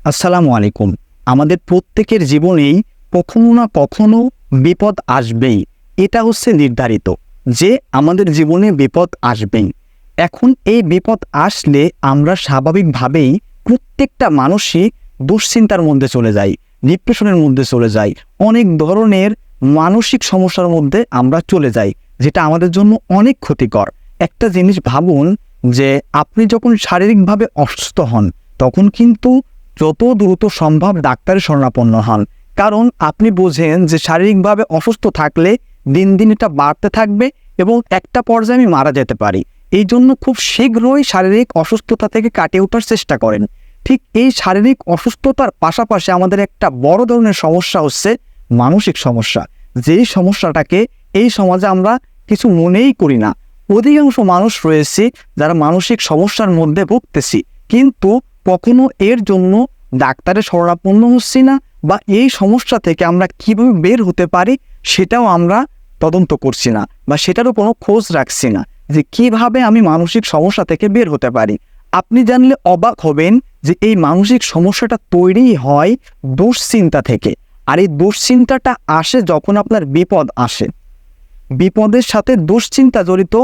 আসসালামু আলাইকুম। আমাদের প্রত্যেকের জীবনেই কখনো না কখনো বিপদ আসবেই। এটা হচ্ছে নির্ধারিত যে আমাদের জীবনে বিপদ আসবেই। এখন এই বিপদ আসলে আমরা স্বাভাবিকভাবেই প্রত্যেকটা মানুষই দুশ্চিন্তার মধ্যে চলে যাই, ডিপ্রেশনের মধ্যে চলে যাই, অনেক ধরনের মানসিক সমস্যার মধ্যে আমরা চলে যাই, যেটা আমাদের জন্য অনেক ক্ষতিকর। একটা জিনিস ভাবুন যে আপনি যখন শারীরিকভাবে অসুস্থ হন তখন কিন্তু যত দ্রুত সম্ভব ডাক্তারের শরণাপন্ন হন। কারণ আপনি বোঝেন যে শারীরিকভাবে অসুস্থ থাকলে দিন দিন এটা বাড়তে থাকবে এবং একটা পর্যায়ে আমি মারা যেতে পারি। এই জন্য খুব শীঘ্রই শারীরিক অসুস্থতা থেকে কাটিয়ে ওঠার চেষ্টা করেন। ঠিক এই শারীরিক অসুস্থতার পাশাপাশি আমাদের একটা বড় ধরনের সমস্যা হচ্ছে মানসিক সমস্যা, যেই সমস্যাটাকে এই সমাজে আমরা কিছু মনেই করি না। অধিকাংশ মানুষ রয়েছে যারা মানসিক সমস্যার মধ্যে ভুগতেছি, কিন্তু কখনো এর জন্য ডাক্তারের শরণাপন্ন হচ্ছি না, বা এই সমস্যা থেকে আমরা কিভাবে বের হতে পারি সেটাও আমরা তদন্ত করছি না, বা সেটারও কোনো খোঁজ রাখছি না যে কিভাবে আমি মানসিক সমস্যা থেকে বের হতে পারি। আপনি জানলে অবাক হবেন যে এই মানসিক সমস্যাটা তৈরি হয় দুশ্চিন্তা থেকে। আর এই দুশ্চিন্তাটা আসে যখন আপনার বিপদ আসে। বিপদের সাথে দুশ্চিন্তা জড়িত,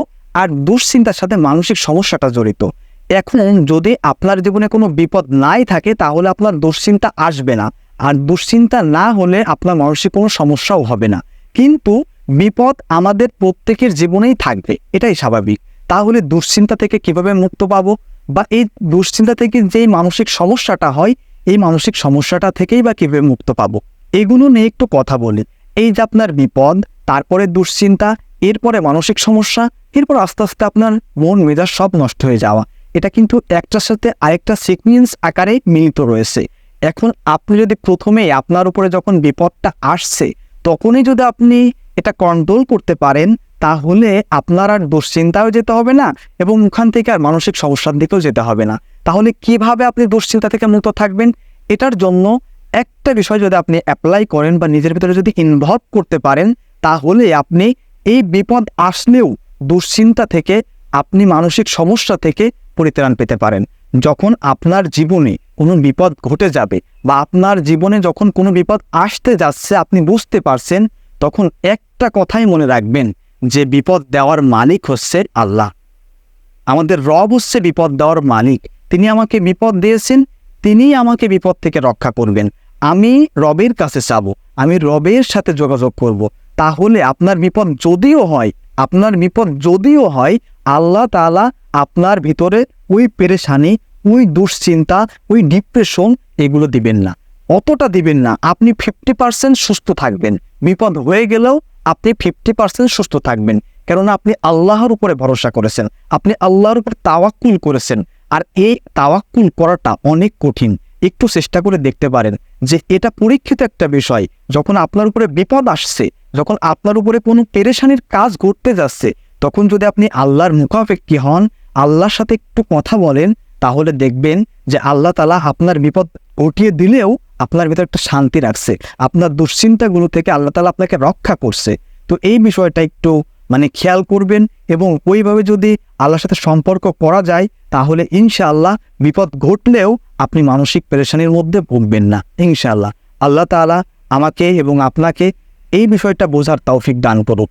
আর দুশ্চিন্তার সাথে মানসিক সমস্যাটা জড়িত। এখন যদি আপনার জীবনে কোনো বিপদ নাই থাকে তাহলে আপনার দুশ্চিন্তা আসবে না, আর দুশ্চিন্তা না হলে আপনার মানসিক কোনো সমস্যাও হবে না। কিন্তু বিপদ আমাদের প্রত্যেকের জীবনেই থাকবে, এটাই স্বাভাবিক। তাহলে দুশ্চিন্তা থেকে কিভাবে মুক্ত পাবো, বা এই দুশ্চিন্তা থেকে যেই মানসিক সমস্যাটা হয় এই মানসিক সমস্যাটা থেকেই বা কিভাবে মুক্ত পাবো, এগুলো নিয়ে একটু কথা বলি। এই যে আপনার বিপদ, তারপরে দুশ্চিন্তা, এরপরে মানসিক সমস্যা, এরপর আস্তে আস্তে আপনার মন মেজাজ সব নষ্ট হয়ে যাওয়া, এটা কিন্তু একটার সাথে আরেকটা সিকোয়েন্স আকারে মিলিত রয়েছে। এখন আপনি যদি প্রথমেই আপনার উপরে যখন বিপদটা আসছে তখনই যদি আপনি এটা কন্ট্রোল করতে পারেন, তাহলে আপনার আর দুশ্চিন্তাও যেতে হবে না এবং ওখান থেকে আর মানসিক সমস্যার দিকেও যেতে হবে না। তাহলে কিভাবে আপনি দুশ্চিন্তা থেকে মুক্ত থাকবেন? এটার জন্য একটা বিষয় যদি আপনি অ্যাপ্লাই করেন বা নিজের ভিতরে যদি ইনভলভ করতে পারেন, তাহলে আপনি এই বিপদ আসলেও দুশ্চিন্তা থেকে, আপনি মানসিক সমস্যা থেকে পরিত্রাণ পেতে পারেন। যখন আপনার জীবনে কোনো বিপদ ঘটে যাবে বা আপনার জীবনে যখন কোনো বিপদ আসতে যাচ্ছে আপনি বুঝতে পারছেন, তখন একটা কথাই মনে রাখবেন যে বিপদ দেওয়ার মালিক হচ্ছে আল্লাহ। আমাদের রব হচ্ছে বিপদ দেওয়ার মালিক। তিনি আমাকে বিপদ দিয়েছেন, তিনিই আমাকে বিপদ থেকে রক্ষা করবেন। আমি রবের কাছে যাব, আমি রবের সাথে যোগাযোগ করব। তাহলে আপনার বিপদ যদিও হয় আল্লাহ তাআলা আপনার ভিতরে ওই পেরেশানি, ওই দুশ্চিন্তা, ওই ডিপ্রেশন এগুলো দিবেন না, অতটা দিবেন না। আপনি 50% সুস্থ থাকবেন। বিপদ হয়ে গেলেও আপনি 50% সুস্থ থাকবেন, কেননা আপনি আল্লাহর উপরে ভরসা করেছেন, আপনি আল্লাহর উপর তাওয়াক্কুল করেছেন। আর এই তাওয়াক্কুল করাটা অনেক কঠিন। একটু চেষ্টা করে দেখতে পারেন যে এটা পরীক্ষিত একটা বিষয়। যখন আপনার উপরে বিপদ আসছে, যখন আপনার উপরে কোনো পেরেশানির কাজ ঘটতে যাচ্ছে, তখন যদি আপনি আল্লাহর মুখাপেক্ষী হন, আল্লাহর সাথে একটু কথা বলেন, তাহলে দেখবেন যে আল্লাহ তাআলা আপনার বিপদ ঘটিয়ে দিলেও আপনার ভিতরে একটা শান্তি রাখছে, আপনার দুশ্চিন্তাগুলো থেকে আল্লাহ তাআলা আপনাকে রক্ষা করছে। তো এই বিষয়টা একটু খেয়াল করবেন, এবং ওইভাবে যদি আল্লাহর সাথে সম্পর্ক করা যায় তাহলে ইনশাআল্লাহ বিপদ ঘটলেও আপনি মানসিক পেরেশানির মধ্যে ভুগবেন না ইনশাআল্লাহ। আল্লাহ তাআলা আমাকে এবং আপনাকে এই বিষয়টা বোঝার তৌফিক দান করুক।